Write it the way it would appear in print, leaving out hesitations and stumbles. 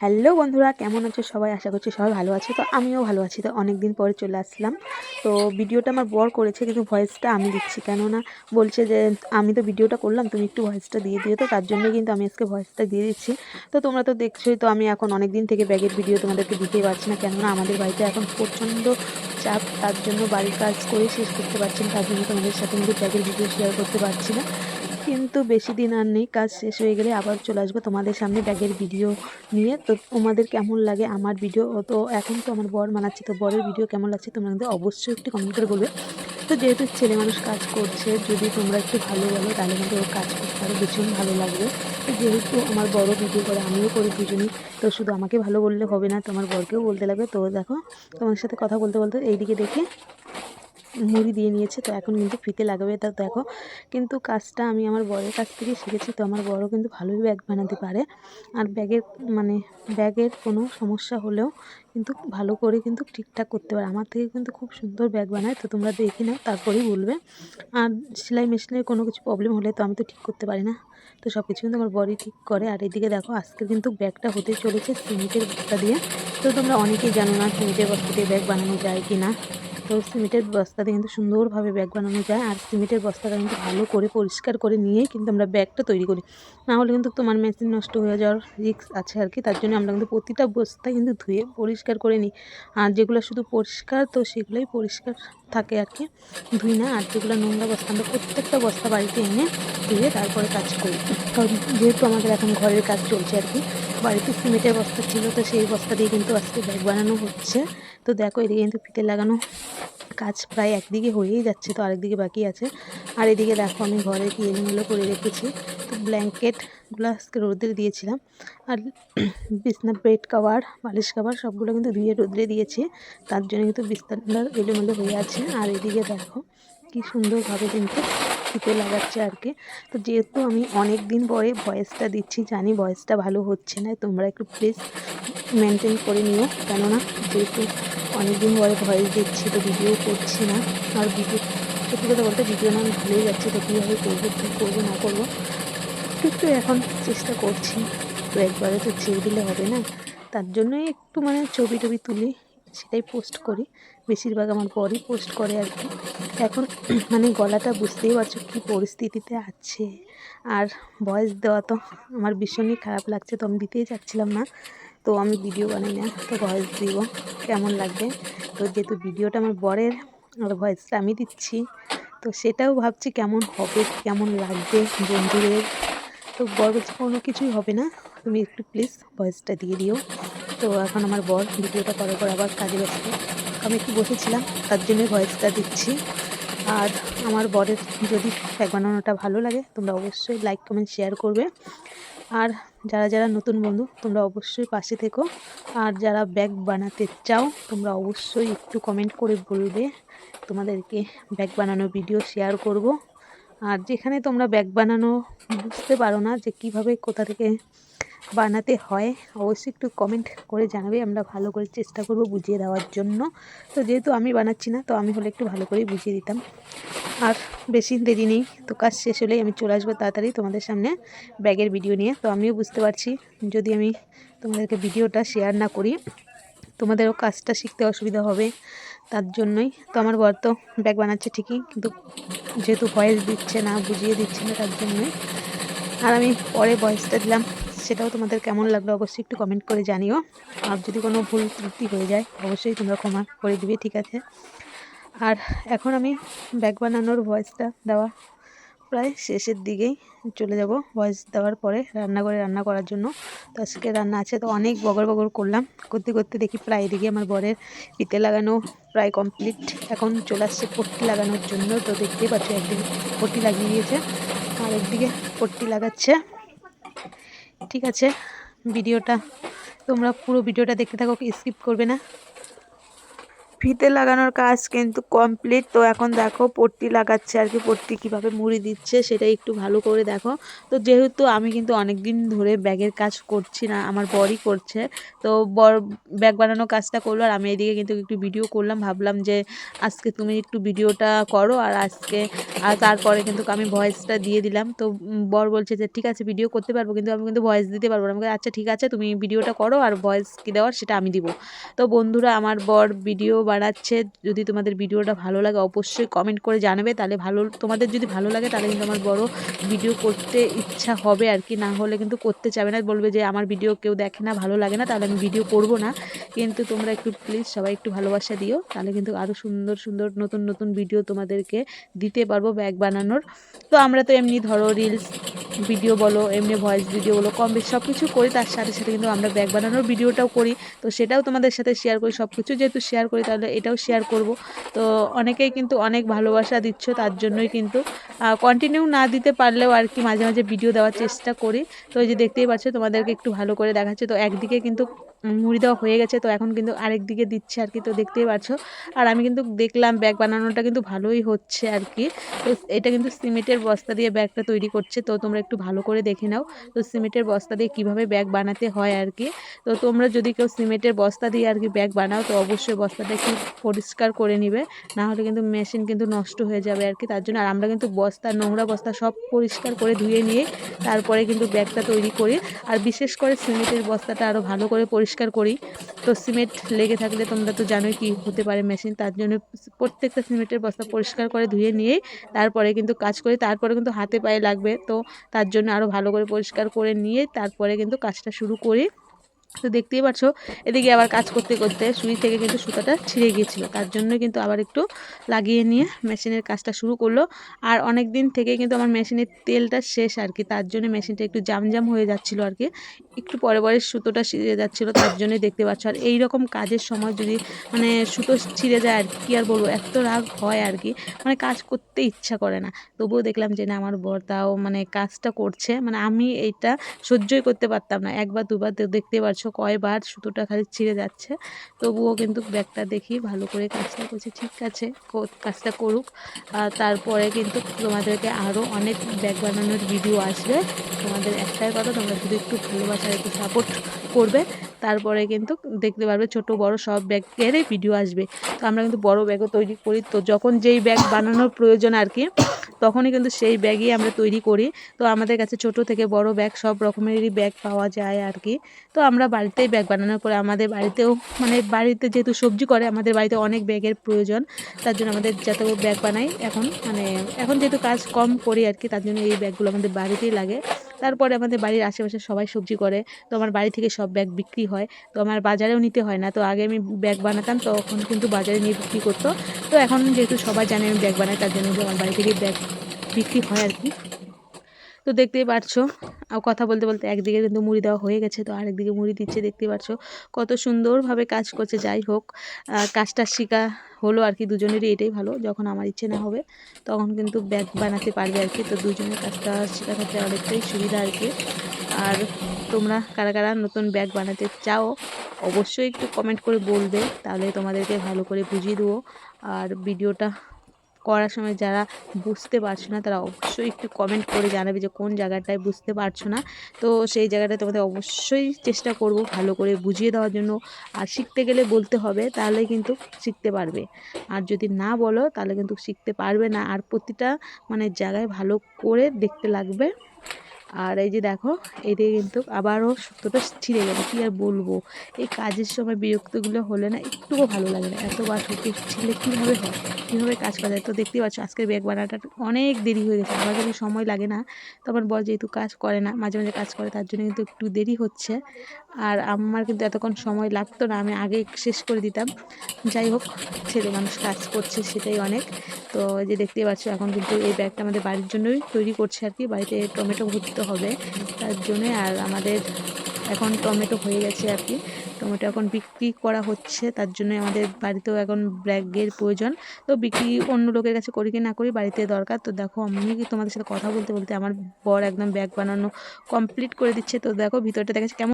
Hello বন্ধুরা, কেমন আছো সবাই? আশা করছি সবাই ভালো আছে। তো আমিও ভালো আছি। তো অনেক দিন পরে চলে আসলাম। তো ভিডিওটা আমার বর করেছে, কিন্তু ভয়েসটা আমি দিচ্ছি। কেননা বলছে যে আমি তো ভিডিওটা করলাম, তুমি একটু ভয়েসটা দিয়ে দিও। তো তার জন্যই কিন্তু আমি আজকে ভয়েসটা দিয়ে দিচ্ছি। তো তোমরা তো দেখছোই, তো আমি এখন অনেক দিন থেকে ব্যাগের ভিডিও তোমাদেরকে দিতেই পারছি না। কেননা আমাদের বাড়িতে এখন প্রচণ্ড চাপ, তার জন্য বাড়ির কাজ করে শেষ করতে পারছি না। তার জন্য তোমাদের সাথে কিন্তু ব্যাগের ভিডিও শেয়ার করতে পারছি না। কিন্তু বেশি দিন আর নেই, কাজ শেষ হয়ে গেলে আবার চলে আসবো তোমাদের সামনে ব্যাগের ভিডিও নিয়ে। তো তোমাদের কেমন লাগে আমার ভিডিও? তো এখন তো আমার বর বানাচ্ছে, তো বরের ভিডিও কেমন লাগছে তোমরা কিন্তু অবশ্যই একটু কমেন্ট করে বলবে। তো যেহেতু ছেলে মানুষ কাজ করছে, যদি তোমরা একটু ভালো বলো তাহলে কিন্তু ওর কাজ করতে আরও ভীষণ ভালো লাগবে। তো যেহেতু আমার বড় ভিডিও করে, আমিও করি দুজনেই, তো শুধু আমাকে ভালো বললে হবে না, তোমার বরকেও বলতে লাগবে। তো দেখো, তোমার সাথে কথা বলতে বলতে এইদিকে দেখে মুড়ি দিয়ে নিয়েছে, তো এখন কিন্তু ফিতে লাগাবে। তা দেখো, কিন্তু কাজটা আমি আমার বরের কাছ থেকে শিখেছি। তো আমার বড়ও কিন্তু ভালোই ব্যাগ বানাতে পারে। আর মানে ব্যাগের কোনো সমস্যা হলেও কিন্তু ভালো করে কিন্তু ঠিকঠাক করতে পারে। আমার থেকে কিন্তু খুব সুন্দর ব্যাগ বানায়। তো তোমরা দেখে নাও, তারপরেই বলবে। আর সেলাই মেশিনের কোনো কিছু প্রবলেম হলে তো আমি তো ঠিক করতে পারি না। তো সব কিছু কিন্তু আমার বরই ঠিক করে। আর এদিকে দেখো, আজকে কিন্তু ব্যাগটা হতে চলেছে সিমেন্টের বস্তা দিয়ে। তো তোমরা অনেকেই জানো না সিমেন্টের বস্তা দিয়ে ব্যাগ বানানো যায় কি না। তো সিমেন্টের বস্তাতে কিন্তু সুন্দরভাবে ব্যাগ বানানো যায়। আর সিমেন্টের বস্তাটা কিন্তু ভালো করে পরিষ্কার করে নিয়েই কিন্তু আমরা ব্যাগটা তৈরি করি। না হলে কিন্তু তোমার মেশিন নষ্ট হয়ে যাওয়ার রিস্ক আছে আর কি। তার জন্য আমরা কিন্তু প্রতিটা বস্তা কিন্তু ধুয়ে পরিষ্কার করে নিই। আর যেগুলো শুধু পরিষ্কার, তো সেগুলোই পরিষ্কার থাকে আর কি, ধুই না। আর যেগুলো নোংরা বস্তা, আমরা প্রত্যেকটা বস্তা বাড়িতে এনে ধুয়ে তারপরে কাজ করি। কারণ যেহেতু আমাদের এখন ঘরের কাজ চলছে আর কি, বাড়িতে সিমেন্টের বস্তা ছিল, তো সেই বস্তা দিয়ে কিন্তু আজকে ব্যাগ বানানো হচ্ছে। তো দেখো, এদিকে কিন্তু ফিতে লাগানো কাজ প্রায় একদিকে হয়েই যাচ্ছে, তো আরেকদিকে বাকি আছে। আর এদিকে দেখো, আমি ঘরে কি এলোমেলো করে রেখেছি। তো ব্ল্যাঙ্কেটগুলো আজকে রোদে দিয়েছিলাম। আর বিছনা বেড কভার, বালিশ কভার সবগুলো কিন্তু ধুয়ে রোদে দিয়েছি। তার জন্য কিন্তু বিছানাটা এলোমেলো হয়ে আছে। আর এদিকে দেখো কি সুন্দরভাবে কিন্তু ফিতে লাগাচ্ছে আর কি। তো যেহেতু আমি অনেক দিন পরে ভয়েসটা দিচ্ছি, জানি ভয়েসটা ভালো হচ্ছে না, তোমরা একটু প্লিজ মেনটেন করে নিও। কেননা যেহেতু অনেক দিন পরে ভয়েস দিচ্ছি, তো ভিডিও করছি না। আর ভিডিও, সত্যি কথা বলতে, ভিডিও না আমি ভুলেই যাচ্ছি। তো কীভাবে করবো, কী করবো না করবো, একটু একটু এখন চেষ্টা করছি। তো একবারে তো ছেড়ে দিলে হবে না, তার জন্যই একটু ছবি টবি তুলি, সেটাই পোস্ট করি। বেশিরভাগ আমার বরই পোস্ট করে আর কি। এখন গলাটা বুঝতেই পারছো কী পরিস্থিতিতে আছে। আর ভয়েস দেওয়া তো আমার ভীষণই খারাপ লাগছে, তো আমি দিতেই চাচ্ছিলাম না। তো আমি ভিডিও বানাই না, তো ভয়েস দিব, কেমন লাগবে? তো যেহেতু ভিডিওটা আমার বরের আর ভয়েসটা আমি দিচ্ছি, তো সেটাও ভাবছি কেমন হবে, কেমন লাগবে বন্ধুদের। তো বর বলছে কোনো কিছুই হবে না, তুমি একটু প্লিজ ভয়েসটা দিয়ে দিও। তো এখন আমার বর ভিডিওটা করার পর আবার কাজে ব্যস্ত। আমি একটু বসেছিলাম, তার জন্যই ভয়েসটা দিচ্ছি। আর আমার বরের যদি ব্যাগ বানানোটা ভালো লাগে, তোমরা অবশ্যই লাইক কমেন্ট শেয়ার করবে। আর যারা যারা নতুন বন্ধু, তোমরা অবশ্যই পাশে থেকো। আর যারা ব্যাগ বানাতে চাও, তোমরা অবশ্যই একটু কমেন্ট করে বলবে, তোমাদেরকে ব্যাগ বানানোর ভিডিও শেয়ার করব। আর যেখানে তোমরা ব্যাগ বানানো বুঝতে পারো না যে কিভাবে, কোথা থেকে বানাতে হয়, অবশ্যই একটু কমেন্ট করে জানাবে। আমরা ভালো করে চেষ্টা করব বুঝিয়ে দেওয়ার জন্য। তো যেহেতু আমি বানাচ্ছি না, তো আমি হলে একটু ভালো করে বুঝিয়ে দিতাম। আর বেশি দেরি নেই, তো কাজ শেষ হলেই আমি চলে আসবো তাড়াতাড়ি তোমাদের সামনে ব্যাগের ভিডিও নিয়ে। তো আমিও বুঝতে পারছি, যদি আমি তোমাদেরকে ভিডিওটা শেয়ার না করি, তোমাদেরও কাজটা শিখতে অসুবিধা হবে। তার জন্যই তো আমার বর তো ব্যাগ বানাচ্ছে ঠিকই, কিন্তু যেহেতু ভয়েস দিচ্ছে না, বুঝিয়ে দিচ্ছে না, তার জন্যই। আর আমি পরে ভয়েসটা দিলাম, সেটাও তোমাদের কেমন লাগলো অবশ্যই একটু কমেন্ট করে জানিও। আর যদি কোনো ভুল ত্রুটি হয়ে যায়, অবশ্যই তোমরা ক্ষমা করে দিবে, ঠিক আছে? আর এখন আমি ব্যাগ বানানোর ভয়েসটা দেওয়া প্রায় শেষের দিকেই চলে যাব। ভয়েস দেওয়ার পরে রান্নাঘরে রান্না করার জন্য। তো আজকে রান্না আছে, তো অনেক বগর বগর করলাম, করতে করতে দেখি প্রায় এদিকে আমার বরের ফিতে লাগানো প্রায় কমপ্লিট। এখন চলে আসছে পট্টি লাগানোর জন্য। তো দেখতেই পাচ্ছ, একদিকে পট্টি লাগিয়ে দিয়েছে আর একদিকে পট্টি লাগাচ্ছে। ঠিক আছে, ভিডিওটা তোমরা পুরো ভিডিওটা দেখতে থাকো, স্কিপ করবে না। ফিতে লাগানোর কাজ কিন্তু কমপ্লিট। তো এখন দেখো পট্টি লাগাচ্ছে আর কি, পট্টি কীভাবে মুড়ি দিচ্ছে সেটাই একটু ভালো করে দেখো। তো যেহেতু আমি কিন্তু অনেক দিন ধরে ব্যাগের কাজ করছি না, আমার বরই করছে, তো বর ব্যাগ বানানোর কাজটা করলো আর আমি এদিকে কিন্তু একটু ভিডিও করলাম। ভাবলাম যে আজকে তুমি একটু ভিডিওটা করো আর আজকে আর তারপরে কিন্তু আমি ভয়েসটা দিয়ে দিলাম। তো বর বলছে যে ঠিক আছে ভিডিও করতে পারবো, কিন্তু আমি কিন্তু ভয়েস দিতে পারবো না। আমি আচ্ছা ঠিক আছে তুমি ভিডিওটা করো আর ভয়েস কী দেওয়ার সেটা আমি দিব। তো বন্ধুরা আমার বর ভিডিও বানাচ্ছে, যদি তোমাদের ভিডিওটা ভালো লাগে অবশ্যই কমেন্ট করে জানাবে। তাহলে তোমাদের যদি ভালো লাগে তাহলে কিন্তু আমার বড় ভিডিও করতে ইচ্ছা হবে আর কি, না হলে কিন্তু করতে চাবে না, বলবে যে আমার ভিডিও কেউ দেখে না, ভালো লাগে না, তাহলে আমি ভিডিও করব না। কিন্তু তোমরা একটু প্লিজ সবাই একটু ভালোবাসা দিও, তাহলে কিন্তু আরও সুন্দর সুন্দর নতুন নতুন ভিডিও তোমাদেরকে দিতে পারবো ব্যাগ বানানোর। তো আমরা তো এমনি ধরো রিলস ভিডিও বলো, এমনি ভয়েস ভিডিও বলো, কম বেশি সব কিছু করি, তার সাথে সাথে কিন্তু আমরা ব্যাগ বানানোর ভিডিওটাও করি। তো সেটাও তোমাদের সাথে শেয়ার করি, সব কিছু যেহেতু শেয়ার করি তাহলে এটাও শেয়ার করব। তো অনেকেই কিন্তু অনেক ভালোবাসা দিচ্ছ, তার জন্যই কিন্তু কন্টিনিউ না দিতে পারলেও আর কি মাঝে মাঝে ভিডিও দেওয়ার চেষ্টা করি। তো এই যে দেখতেই পাচ্ছ তোমাদেরকে একটু ভালো করে দেখাচ্ছে। তো একদিকে কিন্তু মুড়ি দেওয়া হয়ে গেছে, তো এখন কিন্তু আরেক দিকে দিচ্ছে আর কি, তো দেখতেই পাচ্ছ। আর আমি কিন্তু দেখলাম ব্যাগ বানানোটা কিন্তু ভালোই হচ্ছে আর কি। তো এটা কিন্তু সিমেন্টের বস্তা দিয়ে ব্যাগটা তৈরি করছে, তো তোমরা একটু ভালো করে দেখে নাও তো সিমেন্টের বস্তা দিয়ে কীভাবে ব্যাগ বানাতে হয় আর কি। তো তোমরা যদি কেউ সিমেন্টের বস্তা দিয়ে আর কি ব্যাগ বানাও তো অবশ্যই বস্তাটা একটু পরিষ্কার করে নিবে, না হলে কিন্তু মেশিন কিন্তু নষ্ট হয়ে যাবে আর কি, তার জন্য। আর আমরা কিন্তু বস্তা, নোংরা বস্তা সব পরিষ্কার করে ধুয়ে নিয়ে তারপরে কিন্তু ব্যাগটা তৈরি করি। আর বিশেষ করে সিমেন্টের বস্তাটা আরও ভালো করে পরিষ্কার করি। তো সিমেন্ট লেগে থাকলে তোমরা তো জানোই কি হতে পারে মেশিন, তার জন্য প্রত্যেকটা সিমেন্টের বস্তা পরিষ্কার করে ধুয়ে নিয়ে তারপরে কিন্তু কাজ করি। তারপরে কিন্তু হাতে পায়ে লাগবে, তো তার জন্য আরও ভালো করে পরিষ্কার করে নিয়ে তারপরে কিন্তু কাজটা শুরু করি। তো দেখতেই পাচ্ছ এদিকে আবার কাজ করতে করতে সুই থেকে কিন্তু সুতাটা ছিঁড়ে গিয়েছিল, তার জন্য কিন্তু আবার একটু লাগিয়ে নিয়ে মেশিনের কাজটা শুরু করলো। আর অনেক দিন থেকে কিন্তু আমার মেশিনের তেলটা শেষ আর কি, তার জন্য মেশিনটা একটু জাম হয়ে যাচ্ছিলো আর কি, একটু পরে পরে সুতোটা ছিঁড়ে যাচ্ছিলো, তার জন্যই দেখতে পাচ্ছ। আর এই রকম কাজের সময় যদি মানে সুতো ছিঁড়ে যায় আর কি আর বলবো, এত রাগ হয় আর কি, মানে কাজ করতে ইচ্ছা করে না। তবুও দেখলাম যে না আমার বর তাও মানে কাজটা করছে, মানে আমি এইটা সহ্যই করতে পারতাম না। একবার দুবার দেখতে পাচ্ছ কয়বার সুতোটা খালি ছিঁড়ে যাচ্ছে, তবুও কিন্তু ব্যাগটা দেখি ভালো করে কাজটা করছে। ঠিক আছে কাজটা করুক, তারপরে কিন্তু তোমাদেরকে আরও অনেক ব্যাগ বানানোর ভিডিও আসবে। তোমাদের একটাই কথা, তোমরা শুধু একটু ভালোবাসার একটু সাপোর্ট করবে, তারপরে কিন্তু দেখতে পারবে ছোট বড় সব ব্যাগেরই ভিডিও আসবে। তো আমরা কিন্তু বড় ব্যাগও তৈরি করি, তো যখন যেই ব্যাগ বানানোর প্রয়োজন আর কি তখনই কিন্তু সেই ব্যাগই আমরা তৈরি করি। তো আমাদের কাছে ছোট থেকে বড় ব্যাগ সব রকমেরই ব্যাগ পাওয়া যায় আর কি। তো আমরা বাড়িতেই ব্যাগ বানানোর পরে আমাদের বাড়িতেও মানে বাড়িতে যেহেতু সবজি করে আমাদের বাড়িতে অনেক ব্যাগের প্রয়োজন, তার জন্য আমাদের যত ব্যাগ বানাই এখন মানে এখন যেহেতু কাজ কম করি আর কি, তার জন্য এই ব্যাগগুলো আমাদের বাড়িতেই লাগে। তারপরে আমাদের বাড়ির আশেপাশে সবাই সবজি করে, তো আমার বাড়ি থেকে সব ব্যাগ বিক্রি হয়, তো আমার বাজারেও নিতে হয় না। তো আগে আমি ব্যাগ বানাতাম তখন কিন্তু বাজারে নিয়ে বিক্রি করতো, তো এখন যেহেতু সবাই জানে আমি ব্যাগ বানাই তার জন্য আমার বাড়ি থেকে ব্যাগ বিক্রি হয় আর কি। তো দেখতেই পারছো কথা বলতে বলতে একদিকে কিন্তু মুড়ি দেওয়া হয়ে গেছে, তো আরেকদিকে মুড়ি দিচ্ছে, দেখতেই পারছো কত সুন্দরভাবে কাজ করছে। যাই হোক কাজটা শেখা হলো আর কি, দুজনেরই এটাই ভালো, যখন আমার ইচ্ছে না হবে তখন কিন্তু ব্যাগ বানাতে পারবে আর কি। তো দুজনের কাজটা শেখা থাকলে অনেকটাই সুবিধা আর কি। আর তোমরা কারা কারা নতুন ব্যাগ বানাতে চাও অবশ্যই একটু কমেন্ট করে বলবে, তাহলে তোমাদেরকে ভালো করে বুঝিয়ে দেবো। আর ভিডিওটা করার সময় যারা বুঝতে পারছো না তারা অবশ্যই একটু কমেন্ট করে জানাবে যে কোন জায়গাটায় বুঝতে পারছো না, তো সেই জায়গাটায় তোমাদের অবশ্যই চেষ্টা করব ভালো করে বুঝিয়ে দেওয়ার জন্য। আর শিখতে গেলে বলতে হবে, তাহলে কিন্তু শিখতে পারবে, আর যদি না বলো তাহলে কিন্তু শিখতে পারবে না। আর প্রতিটা মানে জায়গায় ভালো করে দেখতে লাগবে। আর এই যে দেখো এদিকে কিন্তু আবারও সুতোটা ছিঁড়ে গেল, কী আর বলবো, এই কাজের সময় বিরক্তগুলো হলে না একটুও ভালো লাগে না, এতবার সুতো ছিঁড়লে কীভাবে হয়, কীভাবে কাজ করা যায়। তো দেখতেই পাচ্ছ আজকের ব্যাগ বানাটা অনেক দেরি হয়ে গেছে, আমার কিন্তু সময় লাগে না, তো আমার বর যেহেতু কাজ করে না মাঝে মাঝে কাজ করে তার জন্য কিন্তু একটু দেরি হচ্ছে। আর আমার কিন্তু এতক্ষণ সময় লাগতো না, আমি আগে শেষ করে দিতাম। যাই হোক ছেলে মানুষ কাজ করছে সেটাই অনেক। তো এই যে দেখতেই পাচ্ছ এখন কিন্তু এই ব্যাগটা আমাদের বাড়ির জন্যই তৈরি করছে আর কি, বাড়িতে টমেটো ভুটতে হবে তার জন্যে। আর আমাদের এখন টমেটো হয়ে গেছে আর কি, টমেটো এখন বিক্রি করা হচ্ছে, তার জন্য আমাদের বাড়িতেও এখন ব্যাগের প্রয়োজন। তো বিক্রি অন্য লোকের কাছে করি কি না করি বাড়িতে দরকার। তো দেখো আমি তোমাদের সাথে কথা বলতে বলতে আমার বর একদম ব্যাগ বানানো কমপ্লিট করে দিচ্ছে। তো দেখো ভিতরটা দেখেছি কেমন